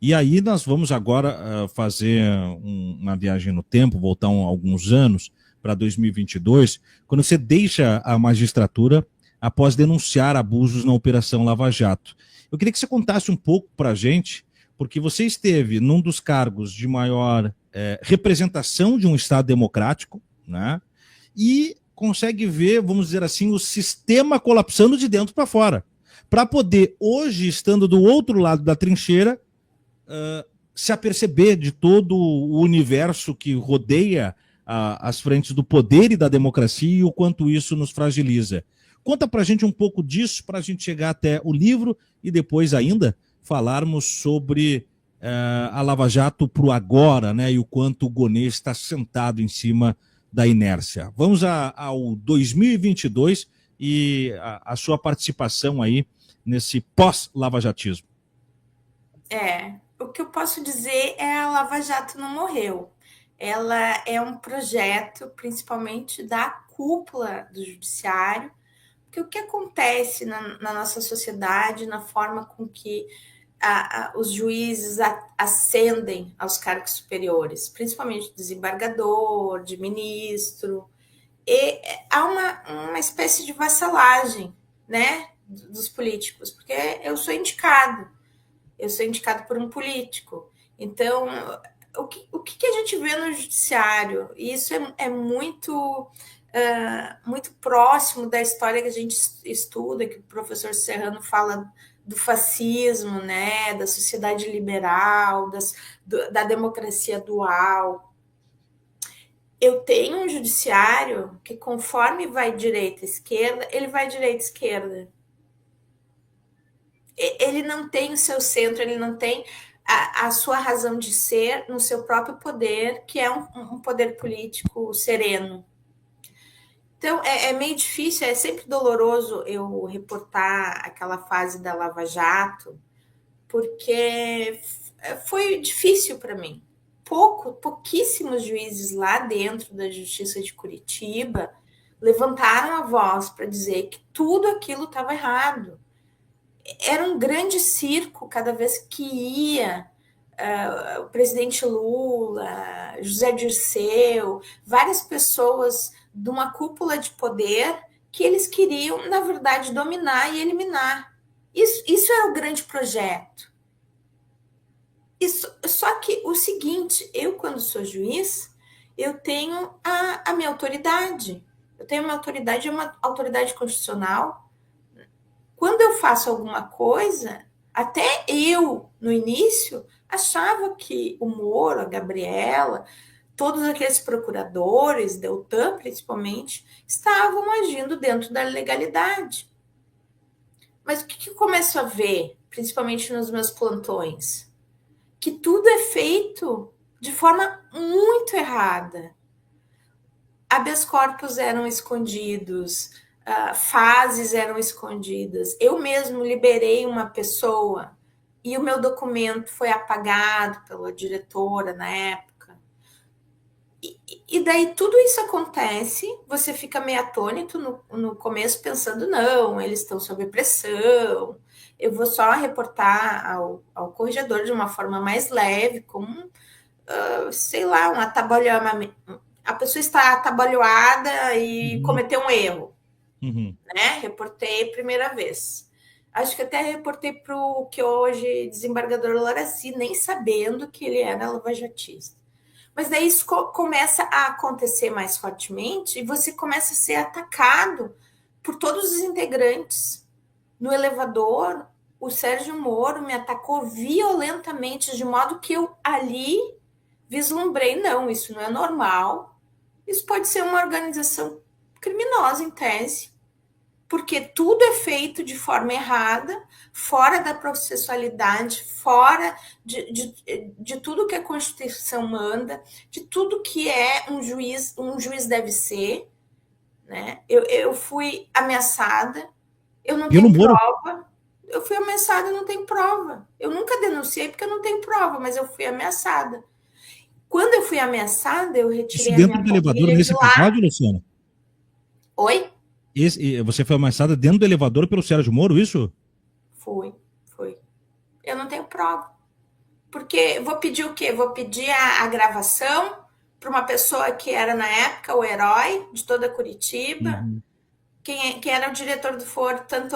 E aí nós vamos agora fazer uma viagem no tempo, voltar alguns anos para 2022, quando você deixa a magistratura após denunciar abusos na Operação Lava Jato. Eu queria que você contasse um pouco para a gente, porque você esteve num dos cargos de maior representação de um Estado democrático, né? E consegue ver, vamos dizer assim, o sistema colapsando de dentro para fora. Para poder, hoje, estando do outro lado da trincheira, se aperceber de todo o universo que rodeia as frentes do poder e da democracia e o quanto isso nos fragiliza. Conta para a gente um pouco disso, para a gente chegar até o livro e depois ainda falarmos sobre a Lava Jato para o agora, né, e o quanto o Gonê está sentado em cima da inércia. Vamos ao 2022 e a sua participação aí nesse pós-lavajatismo. O que eu posso dizer é a Lava Jato não morreu. Ela é um projeto, principalmente da cúpula do judiciário, porque o que acontece na nossa sociedade, na forma com que os juízes ascendem aos cargos superiores, principalmente desembargador, de ministro, e há uma espécie de vassalagem, né, dos políticos, porque eu sou indicado por um político. Então, o que a gente vê no judiciário? Isso é muito muito próximo da história que a gente estuda, que o professor Serrano fala do fascismo, né, da sociedade liberal, da democracia dual. Eu tenho um judiciário que, conforme vai direita-esquerda, ele vai direita-esquerda. Ele não tem o seu centro, ele não tem a sua razão de ser no seu próprio poder, que é um poder político sereno. Então, é meio difícil, é sempre doloroso eu reportar aquela fase da Lava Jato, porque foi difícil para mim. Pouquíssimos juízes lá dentro da Justiça de Curitiba levantaram a voz para dizer que tudo aquilo estava errado. Era um grande circo cada vez que ia o presidente Lula, José Dirceu, várias pessoas de uma cúpula de poder que eles queriam, na verdade, dominar e eliminar. Isso era o grande projeto. Só que o seguinte, eu, quando sou juiz, eu tenho a minha autoridade. Eu tenho uma autoridade, uma autoridade constitucional. Quando eu faço alguma coisa, até eu, no início, achava que o Moro, a Gabriela, todos aqueles procuradores, Deltan principalmente, estavam agindo dentro da legalidade. Mas o que eu começo a ver, principalmente nos meus plantões? Que tudo é feito de forma muito errada. Habeas corpus eram escondidos, fases eram escondidas. Eu mesmo liberei uma pessoa e o meu documento foi apagado pela diretora na época. E daí tudo isso acontece, você fica meio atônito no começo pensando, não, eles estão sob pressão, eu vou só reportar ao corregedor de uma forma mais leve, como, sei lá, um atabalhamento. A pessoa está atabalhoada e cometeu um erro. Né? Reportei primeira vez. Acho que até reportei para o que hoje desembargador Laraci, nem sabendo que ele era lavajatista. Mas daí isso começa a acontecer mais fortemente e você começa a ser atacado por todos os integrantes. No elevador, o Sérgio Moro me atacou violentamente, de modo que eu ali vislumbrei, não, isso não é normal. Isso pode ser uma organização criminosa, em tese, porque tudo é feito de forma errada, fora da processualidade, fora de tudo que a Constituição manda, de tudo que é um juiz deve ser. Né? Eu fui ameaçada, eu não tenho prova. Eu fui ameaçada, eu não tenho prova. Eu nunca denunciei porque eu não tenho prova, mas eu fui ameaçada. Quando eu fui ameaçada, eu retirei Isso dentro do elevador nesse episódio, Luciana? Oi? Você foi ameaçada dentro do elevador pelo Sérgio Moro, isso? Foi. Eu não tenho prova. Porque vou pedir o quê? Vou pedir a gravação para uma pessoa que era, na época, o herói de toda Curitiba. Uhum. Quem era o diretor do foro, tanto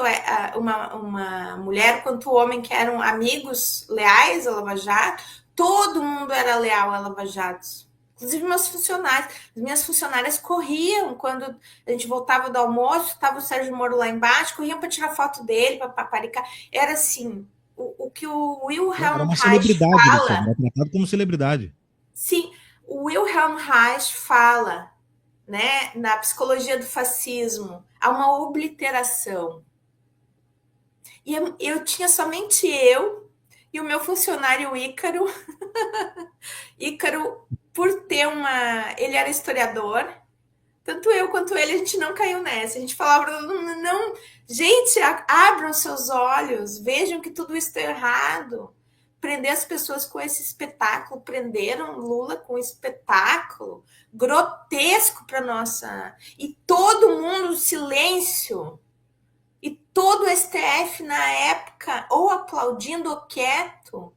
uma mulher quanto o homem, que eram amigos leais à Lava Jato. Todo mundo era leal à Lava Jato. Inclusive meus funcionários. As minhas funcionárias corriam quando a gente voltava do almoço, estava o Sérgio Moro lá embaixo, corriam para tirar foto dele, para paparicar. Era assim, o que o Era Wilhelm uma Reich celebridade, Alexandre, fala. era tratado como celebridade. Sim, o Wilhelm Reich fala, né, na psicologia do fascismo, há uma obliteração. E eu tinha somente eu e o meu funcionário Ícaro. Ícaro, por ter uma. Ele era historiador, tanto eu quanto ele, a gente não caiu nessa. A gente falava para todo mundo: não, gente, abram seus olhos, vejam que tudo isso está errado. Prender as pessoas com esse espetáculo, prenderam Lula com um espetáculo grotesco para nossa. E todo mundo silêncio. E todo o STF na época, ou aplaudindo ou quieto.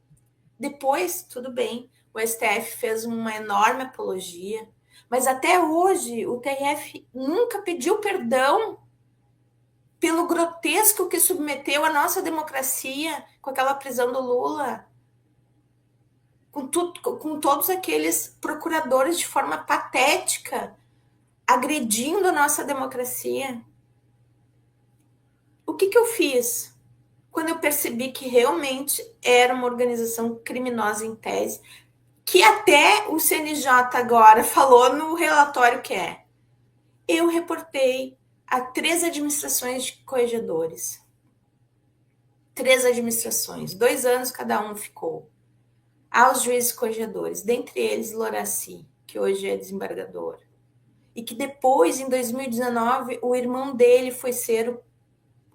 Depois, tudo bem, o STF fez uma enorme apologia, mas até hoje o TRF nunca pediu perdão pelo grotesco que submeteu a nossa democracia com aquela prisão do Lula, com todos aqueles procuradores de forma patética agredindo a nossa democracia. O que eu fiz? Quando eu percebi que realmente era uma organização criminosa em tese, que até o CNJ agora falou no relatório que é. Eu reportei a 3 administrações de corregedores. 3 administrações, 2 anos cada um ficou. Aos juízes corregedores, dentre eles Loraci, que hoje é desembargador. E que depois, em 2019, o irmão dele foi ser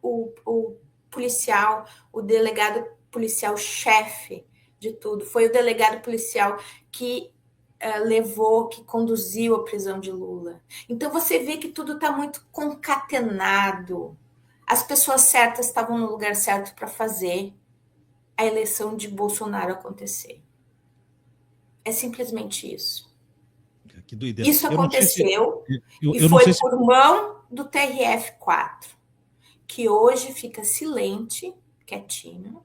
o policial, o delegado policial-chefe de tudo. Foi o delegado policial que levou, que conduziu a prisão de Lula. Então você vê que tudo está muito concatenado. As pessoas certas estavam no lugar certo para fazer a eleição de Bolsonaro acontecer. É simplesmente isso. Que doideira. Isso Eu não sei se. aconteceu e Eu não foi sei se. por mão do TRF4, que hoje fica silente, quietinho,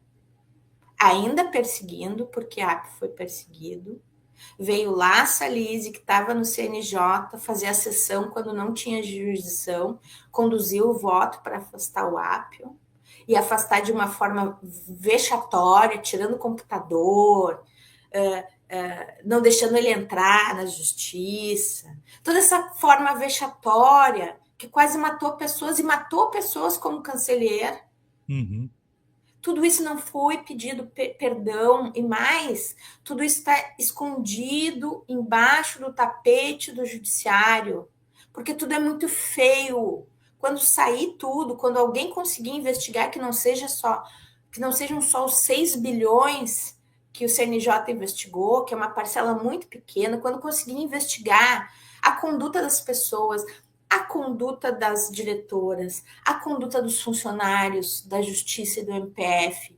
ainda perseguindo, porque App foi perseguido. Veio lá a Salise, que estava no CNJ, fazer a sessão quando não tinha jurisdição, conduziu o voto para afastar o Apio, e afastar de uma forma vexatória, tirando o computador, não deixando ele entrar na justiça. Toda essa forma vexatória que quase matou pessoas, e matou pessoas como canceler. Uhum. Tudo isso não foi pedido perdão, e mais, tudo isso está escondido embaixo do tapete do judiciário, porque tudo é muito feio. Quando sair tudo, quando alguém conseguir investigar que não sejam só os 6 bilhões que o CNJ investigou, que é uma parcela muito pequena, quando conseguir investigar a conduta das pessoas, a conduta das diretoras, a conduta dos funcionários da Justiça e do MPF,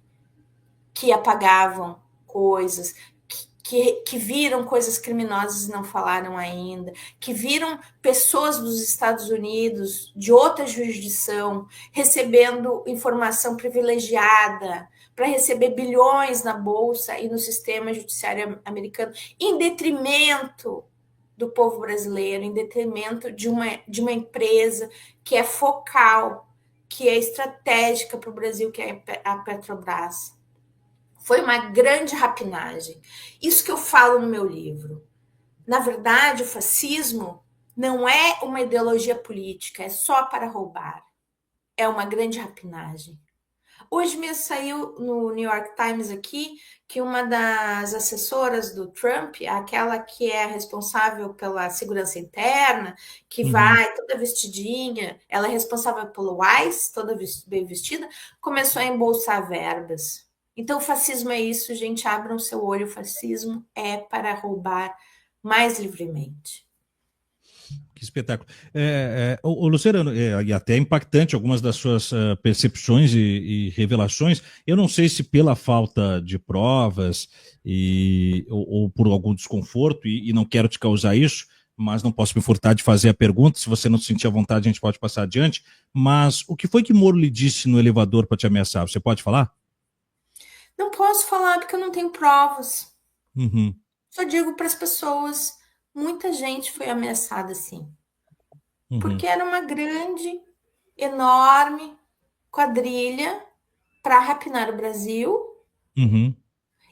que apagavam coisas, que viram coisas criminosas e não falaram ainda, que viram pessoas dos Estados Unidos, de outra jurisdição, recebendo informação privilegiada para receber bilhões na Bolsa e no sistema judiciário americano, em detrimento do povo brasileiro, em detrimento de uma empresa que é focal, que é estratégica para o Brasil, que é a Petrobras. Foi uma grande rapinagem. Isso que eu falo no meu livro. Na verdade, o fascismo não é uma ideologia política, é só para roubar. É uma grande rapinagem. Hoje mesmo saiu no New York Times aqui que uma das assessoras do Trump, aquela que é responsável pela segurança interna, que Uhum. vai toda vestidinha, ela é responsável pelo WISE, toda bem vestida, começou a embolsar verbas. Então, o fascismo é isso, gente, abram seu olho, o fascismo é para roubar mais livremente. Que espetáculo. Luciano, e até impactante algumas das suas percepções e revelações. Eu não sei se pela falta de provas ou por algum desconforto, e não quero te causar isso, mas não posso me furtar de fazer a pergunta. Se você não se sentir à vontade, a gente pode passar adiante. Mas o que foi que Moro lhe disse no elevador para te ameaçar? Você pode falar? Não posso falar porque eu não tenho provas. Uhum, Só digo para as pessoas, muita gente foi ameaçada assim, uhum, porque era uma grande, enorme quadrilha para rapinar o Brasil. uhum,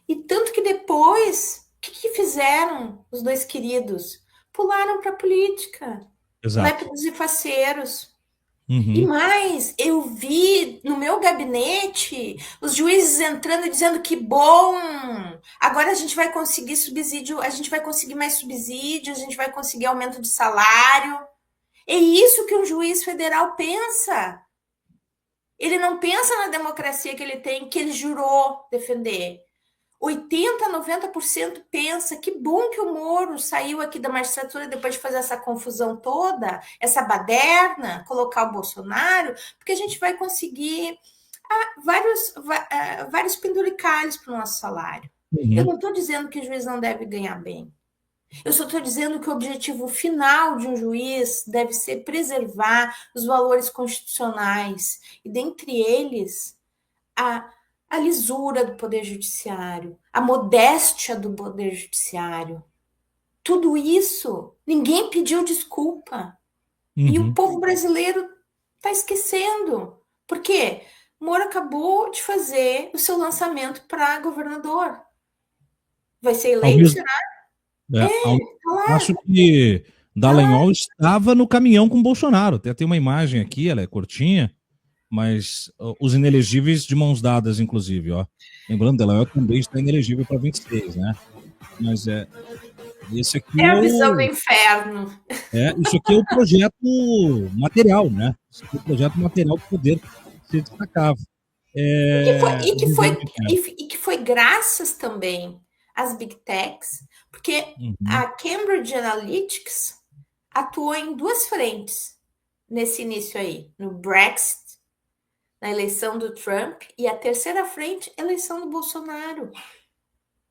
E tanto que depois, o que fizeram os dois queridos? Pularam para a política, exato. lépidos e faceiros. E Uhum, mais, eu vi no meu gabinete os juízes entrando e dizendo que bom, agora a gente vai conseguir subsídio, a gente vai conseguir mais subsídio, a gente vai conseguir aumento de salário. É isso que um juiz federal pensa. Ele não pensa na democracia que ele tem, que ele jurou defender. 80, 90% pensa que bom que o Moro saiu aqui da magistratura depois de fazer essa confusão toda, essa baderna, colocar o Bolsonaro, porque a gente vai conseguir vários penduricalhos para o nosso salário. Eu uhum, não estou dizendo que o juiz não deve ganhar bem. Eu só estou dizendo que o objetivo final de um juiz deve ser preservar os valores constitucionais, e dentre eles a, a lisura do Poder Judiciário, a modéstia do Poder Judiciário. Tudo isso, ninguém pediu desculpa. E o uhum. povo brasileiro está esquecendo. Por quê? Moro acabou de fazer o seu lançamento para governador. Vai ser Ao eleito, mesmo, será? ao Tá lá, passo que tá lá. Dallagnol estava no caminhão com Bolsonaro. Tem uma imagem aqui, ela é curtinha, mas os inelegíveis de mãos dadas, inclusive, ó. Lembrando, Dallagnol também está inelegível para 26, né? Mas esse É aqui a visão do inferno. isso aqui é o projeto material, né? Esse aqui é o projeto material do poder se destacava. E que foi, e que Visão foi, de inferno. e que foi graças também às big techs, porque Uhum, a Cambridge Analytics atuou em duas frentes nesse início aí, no Brexit, na eleição do Trump, e a terceira frente, eleição do Bolsonaro.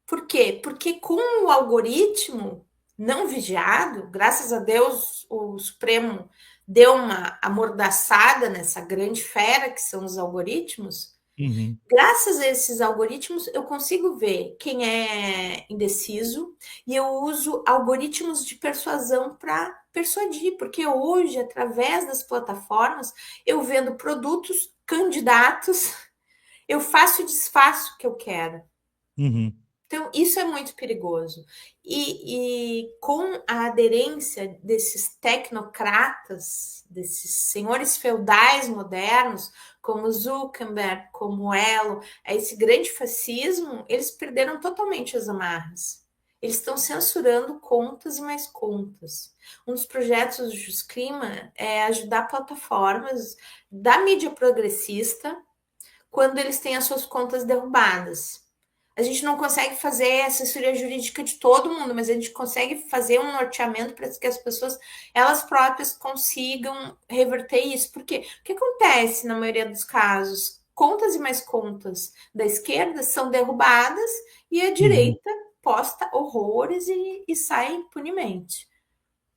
Por quê? Porque com o algoritmo não vigiado, graças a Deus o Supremo deu uma amordaçada nessa grande fera que são os algoritmos. uhum, Graças a esses algoritmos, eu consigo ver quem é indeciso e eu uso algoritmos de persuasão para persuadir, porque hoje, através das plataformas, eu vendo produtos, candidatos, eu faço e desfaço o que eu quero. uhum, Então, isso é muito perigoso. E com a aderência desses tecnocratas, desses senhores feudais modernos, como Zuckerberg, como Elo, a esse grande fascismo, eles perderam totalmente as amarras. Eles estão censurando contas e mais contas. Um dos projetos do Jus Clima é ajudar plataformas da mídia progressista quando eles têm as suas contas derrubadas. A gente não consegue fazer a assessoria jurídica de todo mundo, mas a gente consegue fazer um norteamento para que as pessoas elas próprias consigam reverter isso. Porque o que acontece na maioria dos casos? Contas e mais contas da esquerda são derrubadas e a uhum. direita posta horrores e sai impunemente.